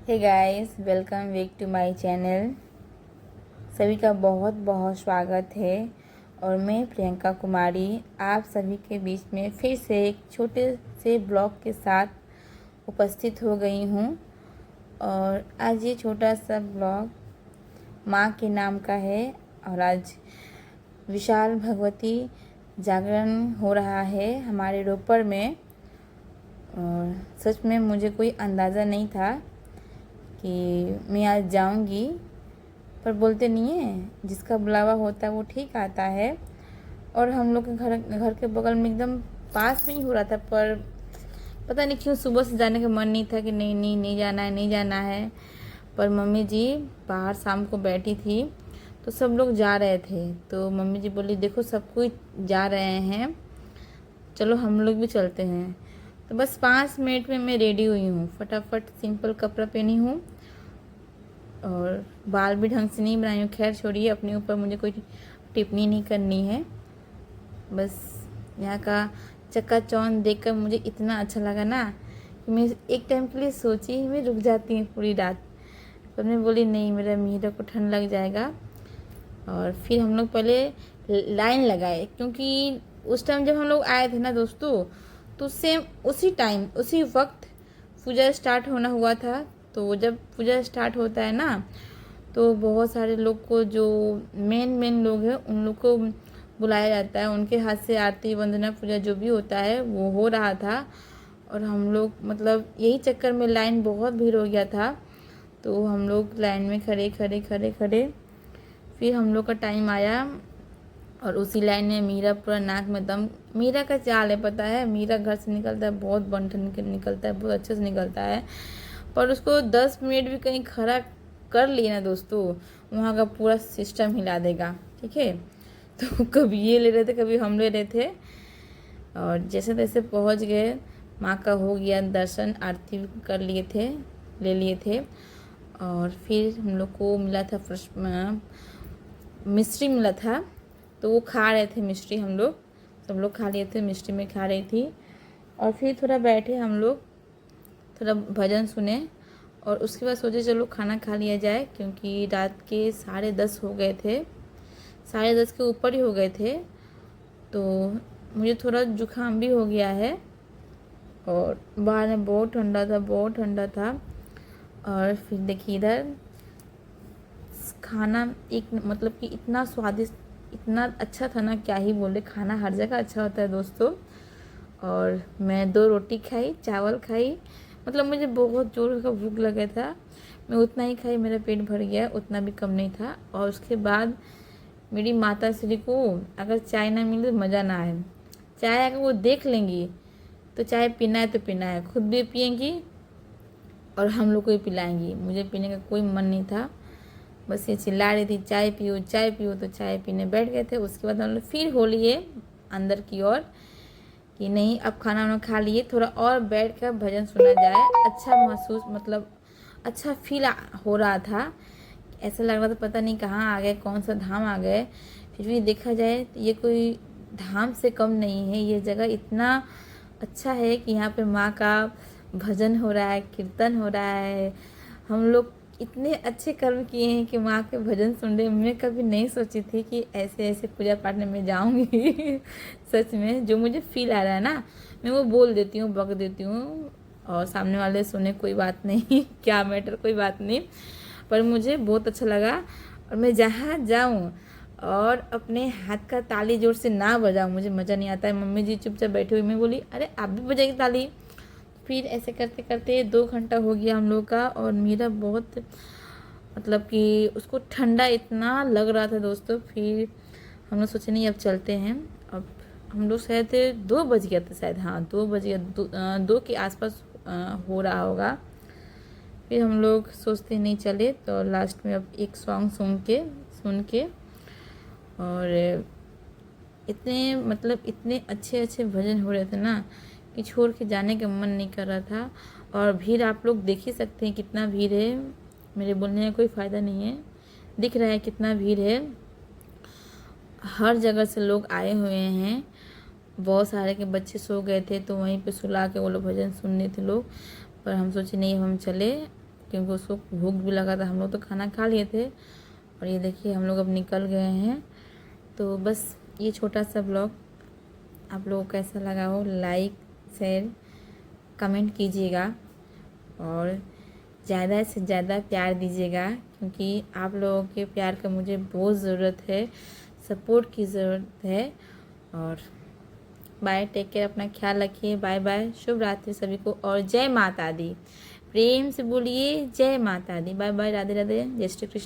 Hey guys, welcome back to my channel. सभी का बहुत बहुत स्वागत है। और मैं प्रियंका कुमारी आप सभी के बीच में फिर से एक छोटे से ब्लॉग के साथ उपस्थित हो गई हूँ। और आज ये छोटा सा ब्लॉग माँ के नाम का है। और आज विशाल भगवती जागरण हो रहा है हमारे रोपड़ में। और सच में मुझे कोई अंदाज़ा नहीं था कि मैं आज जाऊंगी, पर बोलते नहीं है जिसका बुलावा होता है वो ठीक आता है। और हम लोग के घर के बगल में एकदम पास में ही हो रहा था, पर पता नहीं क्यों सुबह से जाने का मन नहीं था कि नहीं जाना है, नहीं जाना है। पर मम्मी जी बाहर शाम को बैठी थी तो सब लोग जा रहे थे, तो मम्मी जी बोली देखो सब कोई जा रहे हैं, चलो हम लोग भी चलते हैं। तो बस 5 मिनट में मैं रेडी हुई हूँ। फटाफट सिंपल कपड़ा पहनी हूँ और बाल भी ढंग से नहीं बनाई हूँ। खैर छोड़िए, अपने ऊपर मुझे कोई टिप्पणी नहीं करनी है। बस यहाँ का चकाचौंध देखकर मुझे इतना अच्छा लगा ना कि मैं एक टाइम के लिए सोची मैं रुक जाती हूँ पूरी रात। पर मैं बोली नहीं, मेरा मीरा को ठंड लग जाएगा। और फिर हम लोग पहले लाइन लगाए, क्योंकि उस टाइम जब हम लोग आए थे ना दोस्तों, तो सेम उसी टाइम उसी वक्त पूजा स्टार्ट होना हुआ था। तो जब पूजा स्टार्ट होता है ना, तो बहुत सारे लोग को, जो मेन लोग हैं उन लोग को बुलाया जाता है। उनके हाथ से आरती वंदना पूजा जो भी होता है वो हो रहा था। और हम लोग मतलब यही चक्कर में लाइन बहुत भीड़ हो गया था। तो हम लोग लाइन में खड़े खड़े खड़े खड़े फिर हम लोग का टाइम आया। और उसी लाइन में मीरा पूरा नाक में दम। मीरा का चाल है, पता है, मीरा घर से निकलता है बहुत बन निकलता है, बहुत अच्छे से निकलता है। पर उसको 10 मिनट भी कहीं खड़ा कर लिया ना दोस्तों, वहाँ का पूरा सिस्टम हिला देगा। ठीक है, तो कभी ये ले रहे थे कभी हम ले रहे थे। और जैसे तैसे पहुँच गए। माँ का हो गया दर्शन, आरती कर लिए थे, ले लिए थे। और फिर हम लोग को मिला था फ्रेश मिश्री मिला था, तो वो खा रहे थे मिश्री। हम लोग सब लोग खा लिए थे, मिश्री में खा रही थी। और फिर थोड़ा बैठे हम लोग, थोड़ा भजन सुने। और उसके बाद सोचे चलो खाना खा लिया जाए, क्योंकि रात के 10:30 हो गए थे, 10:30 के ऊपर ही हो गए थे। तो मुझे थोड़ा जुकाम भी हो गया है। और बाहर में बहुत ठंडा था, बहुत ठंडा था। और फिर देखिए इधर खाना एक मतलब कि इतना स्वादिष्ट, इतना अच्छा था ना, क्या ही बोले। खाना हर जगह अच्छा होता है दोस्तों। और मैं 2 रोटी खाई, चावल खाई। मतलब मुझे बहुत जोर का भूख लगा था, मैं उतना ही खाई, मेरा पेट भर गया, उतना भी कम नहीं था। और उसके बाद मेरी माता श्री को अगर चाय ना मिले तो मज़ा ना आए। चाय अगर वो देख लेंगी तो चाय पीना है तो पीना है, खुद भी पियेंगी और हम लोग को भी पिलाएंगी। मुझे पीने का कोई मन नहीं था, बस ये चिल्ला रही थी चाय पियो चाय पियो, तो चाय पीने बैठ गए थे। उसके बाद हम लोग फिर हो लिए अंदर की ओर कि नहीं अब खाना वाना खा लिए, थोड़ा और बैठ कर भजन सुना जाए। अच्छा महसूस, मतलब अच्छा फील हो रहा था। ऐसा लग रहा था पता नहीं कहाँ आ गए, कौन सा धाम आ गए। फिर भी देखा जाए तो ये कोई धाम से कम नहीं है। ये जगह इतना अच्छा है कि यहाँ पे माँ का भजन हो रहा है, कीर्तन हो रहा है। हम लोग इतने अच्छे कर्म किए हैं कि माँ के भजन सुन रहे। मैं कभी नहीं सोची थी कि ऐसे ऐसे पूजा पाठ में मैं जाऊँगी। सच में जो मुझे फील आ रहा है ना, मैं वो बोल देती हूँ, बक देती हूँ। और सामने वाले सुने कोई बात नहीं, क्या मैटर, कोई बात नहीं। पर मुझे बहुत अच्छा लगा। और मैं जहाँ जाऊँ और अपने हाथ का ताली जोर से ना बजाऊँ, मुझे मज़ा नहीं आता है। मम्मी जी चुपचाप बैठी हुई, मैं बोली अरे आप भी बजाएगी ताली। फिर ऐसे करते करते 2 घंटा हो गया हम लोग का। और मेरा बहुत मतलब कि उसको ठंडा इतना लग रहा था दोस्तों। फिर हम लोग सोचे नहीं अब चलते हैं। अब हम लोग शायद 2 बज गया था, शायद, हाँ 2 बज गया, 2 के आसपास हो रहा होगा। फिर हम लोग सोचते नहीं चले, तो लास्ट में अब एक सॉन्ग सुन के और इतने मतलब इतने अच्छे अच्छे भजन हो रहे थे ना कि छोड़ के जाने का मन नहीं कर रहा था। और भीड़ आप लोग देख ही सकते हैं कितना भीड़ है, मेरे बोलने का कोई फ़ायदा नहीं है, दिख रहा है कितना भीड़ है। हर जगह से लोग आए हुए हैं। बहुत सारे के बच्चे सो गए थे, तो वहीं पे सुला के वो लोग भजन सुनने थे लोग। पर हम सोचे नहीं हम चले, क्योंकि उसको भूख भी लगा था। हम लोग तो खाना खा लिए थे और ये देखिए हम लोग अब निकल गए हैं। तो बस ये छोटा सा ब्लॉग आप लोगों को कैसा लगा हो, लाइक शेयर कमेंट कीजिएगा और ज़्यादा से ज़्यादा प्यार दीजिएगा, क्योंकि आप लोगों के प्यार का मुझे बहुत ज़रूरत है, सपोर्ट की ज़रूरत है। और बाय, टेक केयर, अपना ख्याल रखिए। बाय बाय, शुभ रात्रि सभी को और जय माता दी। प्रेम से बोलिए जय माता दी। बाय बाय, राधे राधे, जय श्री कृष्ण।